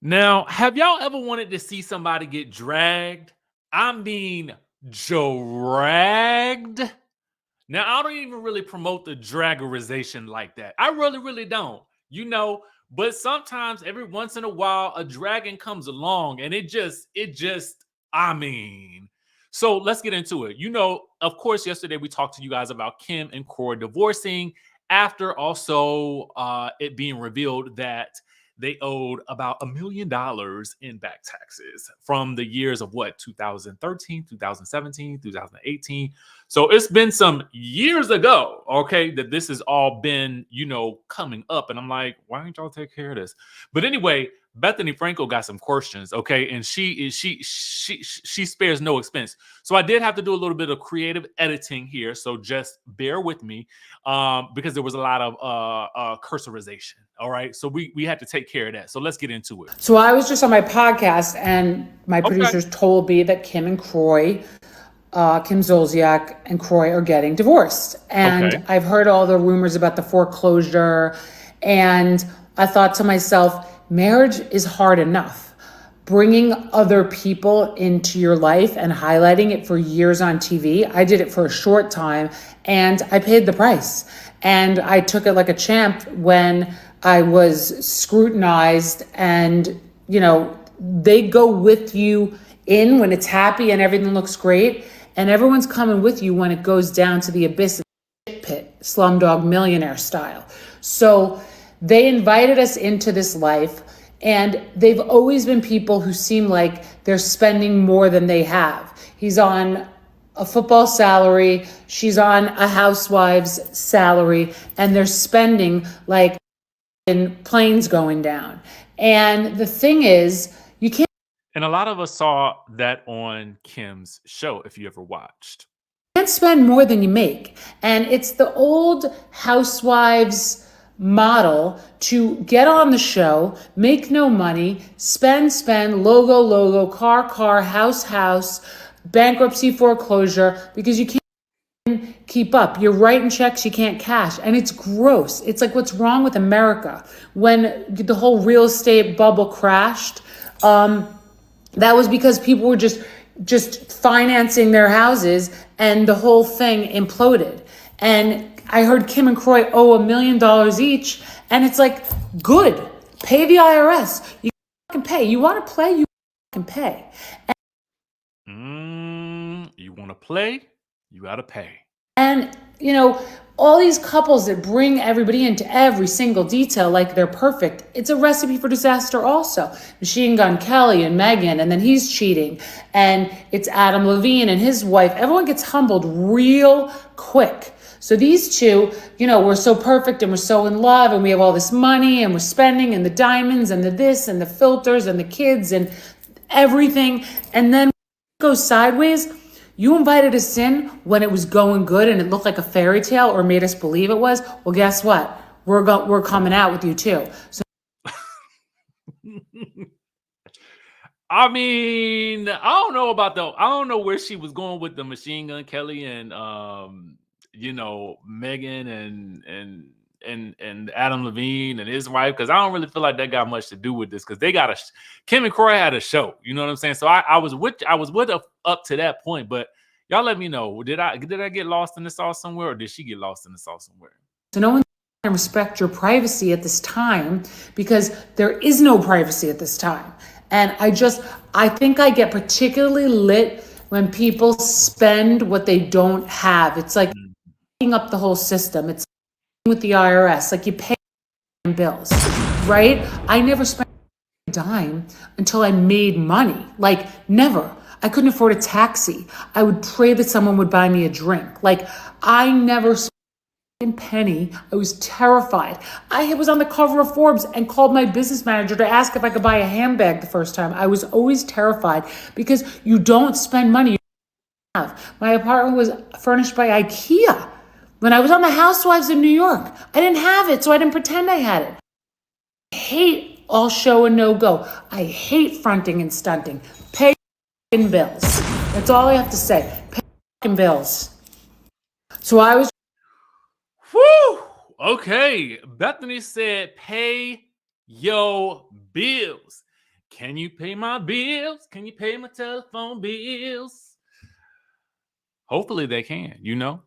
Now, have y'all ever wanted to see somebody get dragged? I mean, dragged. Now, I don't even really promote the draggerization like that. I really, really don't, but sometimes every once in a while, a dragon comes along and I mean, so let's get into it. Of course, yesterday we talked to you guys about Kim and KROY divorcing after also it being revealed that they owed about $1 million in back taxes from the years of 2013, 2017, 2018. So it's been some years ago, okay, that this has all been, coming up. And I'm like, why don't y'all take care of this? But anyway, Bethany Frankel got some questions, okay, and she spares no expense. So I did have to do a little bit of creative editing here, so just bear with me, because there was a lot of cursorization. All right, so we had to take care of that. So let's get into it. So I was just on my podcast, and my producers told me that Kim and KROY, Kim Zolciak and KROY are getting divorced. And I've heard all the rumors about the foreclosure, and I thought to myself, marriage is hard enough. Bringing other people into your life and highlighting it for years on TV. I did it for a short time and I paid the price. And I took it like a champ when I was scrutinized, and, they go with you in when it's happy and everything looks great. And everyone's coming with you when it goes down to the abyss of the shit pit, Slumdog Millionaire style. So they invited us into this life, and they've always been people who seem like they're spending more than they have. He's on a football salary, she's on a housewife's salary, and they're spending like in planes going down. And the thing is, you can't. And a lot of us saw that on Kim's show, if you ever watched. You can't spend more than you make. And it's the old housewives model to get on the show, make no money, spend, logo, car, house, bankruptcy, foreclosure, because you can't keep up. You're writing checks you can't cash. And it's gross. It's like, what's wrong with America? When the whole real estate bubble crashed, that was because people were just financing their houses, and the whole thing imploded. And I heard Kim and KROY owe $1 million each, and it's like, good, pay the IRS. You can pay. You want to play, you can pay. You want to play, you got to pay. And, all these couples that bring everybody into every single detail like they're perfect, it's a recipe for disaster also. Machine Gun Kelly and Megan, and then he's cheating. And it's Adam Levine and his wife. Everyone gets humbled real quick. So these two, we're so perfect and we're so in love and we have all this money and we're spending, and the diamonds and the this and the filters and the kids and everything. And then it goes sideways. You invited us in when it was going good and it looked like a fairy tale, or made us believe it was. Well, guess what? We're coming out with you too. So I mean, I don't know where she was going with the Machine Gun Kelly and Megan and Adam Levine and his wife, because I don't really feel like that got much to do with this, because they got Kim and KROY had a show, you know what I'm saying? So I was with up to that point, but y'all let me know, did I get lost in the sauce somewhere, or did she get lost in the sauce somewhere? So no one can respect your privacy at this time, because there is no privacy at this time. And I think I get particularly lit when people spend what they don't have. It's like up the whole system. It's with the IRS, like you pay bills, right? I never spent a dime until I made money. Like, never. I couldn't afford a taxi. I would pray that someone would buy me a drink. Like, I never spent a penny. I was terrified. I was on the cover of Forbes and called my business manager to ask if I could buy a handbag the first time. I was always terrified, because you don't spend money you don't have. My apartment was furnished by IKEA. When I was on the Housewives in New York, I didn't have it, so I didn't pretend I had it. I hate all show and no go. I hate fronting and stunting. Pay bills. That's all I have to say. Pay bills. So I was. Whew. Okay. Bethany said, pay your bills. Can you pay my bills? Can you pay my telephone bills? Hopefully they can, you know?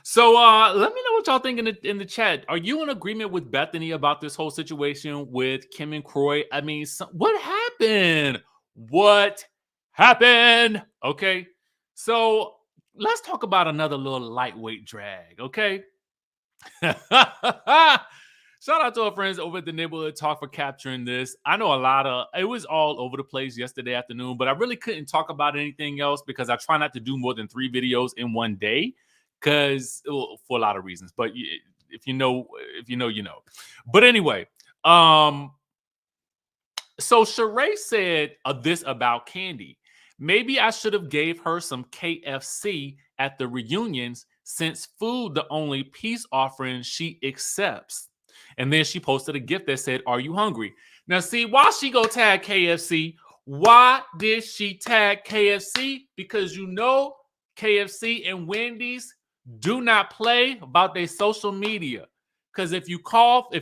So let me know what y'all think in the chat. Are you in agreement with Bethany about this whole situation with Kim and Kroy? I mean, what happened? What happened? Okay. So let's talk about another little lightweight drag, okay? Shout out to our friends over at the Neighborhood Talk for capturing this. I know it was all over the place yesterday afternoon, but I really couldn't talk about anything else because I try not to do more than 3 videos in one day because for a lot of reasons. But if you know, you know. But anyway, so Sheree said this about Kandi. Maybe I should have gave her some KFC at the reunions since food the only peace offering she accepts. And then she posted a gift that said, "Are you hungry?" Now, see, why she go tag KFC? Why did she tag KFC? Because you know KFC and Wendy's do not play about their social media. Because if you call for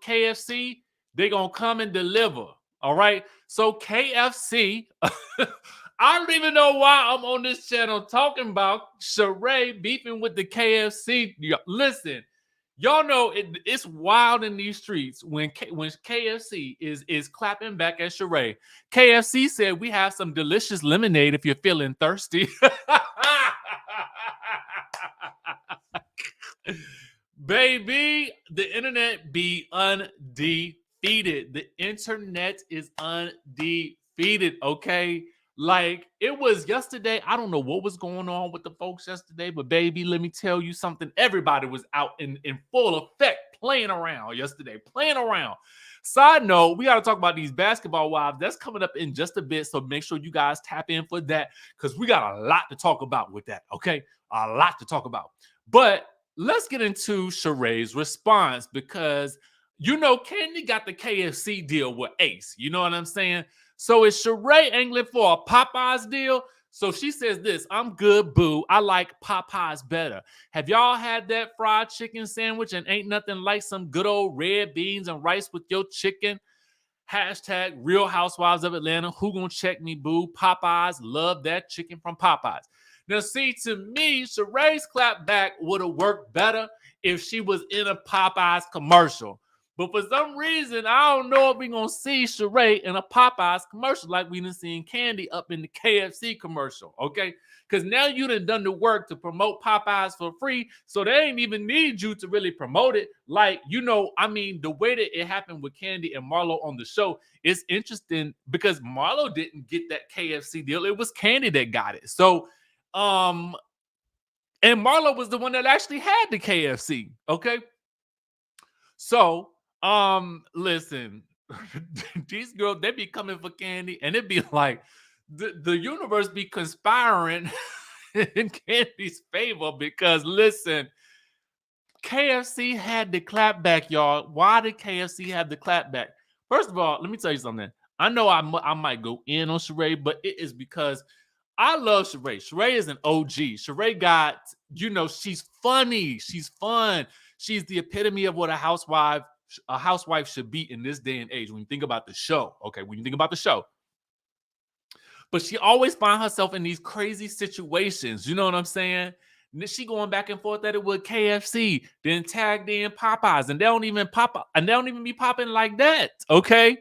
KFC, they're gonna come and deliver. All right. So KFC, I don't even know why I'm on this channel talking about Sheree beefing with the KFC. Listen, y'all know it's wild in these streets when KFC is clapping back at Sheree. KFC said we have some delicious lemonade if you're feeling thirsty. Baby, the internet be undefeated. The internet is undefeated, okay? Like, it was yesterday. I don't know what was going on with the folks yesterday, but baby, let me tell you something. Everybody was out in full effect playing around yesterday, playing around. Side note, we got to talk about these basketball wives. That's coming up in just a bit, so make sure you guys tap in for that because we got a lot to talk about with that, okay? A lot to talk about. But let's get into Sheree's response because, you know, Kandi got the KFC deal with Ace. You know what I'm saying? So is Sheree angling for a Popeyes deal? So she says this: "I'm good, boo. I like Popeyes better. Have y'all had that fried chicken sandwich and ain't nothing like some good old red beans and rice with your chicken? Hashtag Real Housewives of Atlanta. Who gonna check me, boo? Popeyes, love that chicken from Popeyes." Now, see, to me, Sheree's clap back would have worked better if she was in a Popeyes commercial. But for some reason, I don't know if we're going to see Sheree in a Popeyes commercial like we done seen Kandi up in the KFC commercial, okay? Because now you done the work to promote Popeyes for free, so they ain't even need you to really promote it. Like, you know, I mean, the way that it happened with Kandi and Marlo on the show is interesting because Marlo didn't get that KFC deal. It was Kandi that got it. So, and Marlo was the one that actually had the KFC, okay? So, listen, these girls, they be coming for Kandi, and it be like the universe be conspiring in Kandi's favor because, listen, KFC had the clap back, y'all. Why did KFC have the clap back? First of all, let me tell you something. I know I might go in on Sheree, but it is because I love Sheree. Sheree is an OG. Sheree got, you know, she's funny. She's fun. She's the epitome of what a housewife should be in this day and age. When you think about the show, okay, when you think about the show. But she always finds herself in these crazy situations. You know what I'm saying? She going back and forth at it with KFC, then tagged in Popeyes, and they don't even be popping like that. Okay.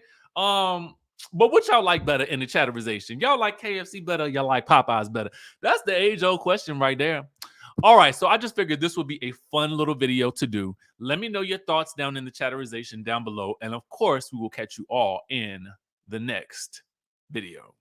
But what y'all like better in the chatterization? Y'all like KFC better? Y'all like Popeyes better? That's the age-old question right there. All right, so I just figured this would be a fun little video to do. Let me know your thoughts down in the chatterization down below. And of course, we will catch you all in the next video.